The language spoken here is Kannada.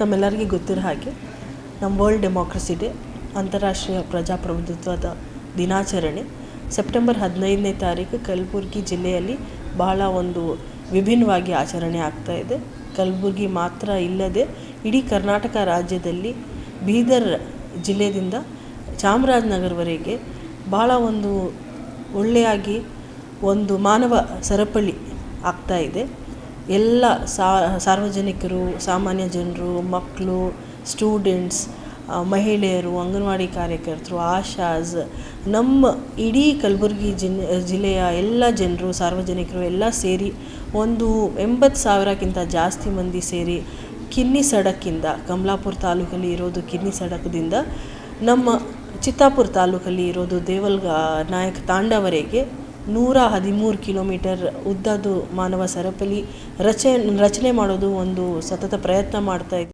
ತಮ್ಮೆಲ್ಲರಿಗೂ ಗೊತ್ತಿರೋ ಹಾಗೆ ನಮ್ಮ ವರ್ಲ್ಡ್ ಡೆಮೋಕ್ರಸಿ ಡೇ ಅಂತಾರಾಷ್ಟ್ರೀಯ ಪ್ರಜಾಪ್ರಭುತ್ವದ ದಿನಾಚರಣೆ ಸೆಪ್ಟೆಂಬರ್ 15ನೇ ತಾರೀಕು ಕಲಬುರಗಿ ಜಿಲ್ಲೆಯಲ್ಲಿ ಬಹಳ ಒಂದು ವಿಭಿನ್ನವಾಗಿ ಆಚರಣೆ ಆಗ್ತಾ ಇದೆ. ಕಲಬುರಗಿ ಮಾತ್ರ ಇಲ್ಲದೆ ಇಡೀ ಕರ್ನಾಟಕ ರಾಜ್ಯದಲ್ಲಿ ಬೀದರ್ ಜಿಲ್ಲೆಯಿಂದ ಚಾಮರಾಜನಗರವರೆಗೆ ಬಹಳ ಒಂದು ಒಳ್ಳೆಯಾಗಿ ಒಂದು ಮಾನವ ಸರಪಳಿ ಆಗ್ತಾ ಇದೆ. ಎಲ್ಲ ಸಾರ್ವಜನಿಕರು, ಸಾಮಾನ್ಯ ಜನರು, ಮಕ್ಕಳು, ಸ್ಟೂಡೆಂಟ್ಸ್, ಮಹಿಳೆಯರು, ಅಂಗನವಾಡಿ ಕಾರ್ಯಕರ್ತರು, ಆಶಾಸ್, ನಮ್ಮ ಇಡೀ ಕಲಬುರಗಿ ಜಿಲ್ಲೆಯ ಎಲ್ಲ ಜನರು, ಸಾರ್ವಜನಿಕರು ಎಲ್ಲ ಸೇರಿ ಒಂದು 80,000ಕ್ಕಿಂತ ಜಾಸ್ತಿ ಮಂದಿ ಸೇರಿ ಕಿನ್ನಿ ಸಡಕ್ಕಿಂದ, ಕಮಲಾಪುರ ತಾಲೂಕಲ್ಲಿ ಇರೋದು ಕಿನ್ನಿ ಸಡಕದಿಂದ ನಮ್ಮ ಚಿತ್ತಾಪುರ ತಾಲೂಕಲ್ಲಿ ಇರೋದು ದೇವಲ್ಗ ನಾಯಕ ತಾಂಡವರೆಗೆ 113 ಕಿಲೋಮೀಟರ್ ಉದ್ದದ್ದು ಮಾನವ ಸರಪಳಿ ರಚನೆ ಮಾಡೋದು ಒಂದು ಸತತ ಪ್ರಯತ್ನ ಮಾಡ್ತಾ ಇದ್ದೀವಿ.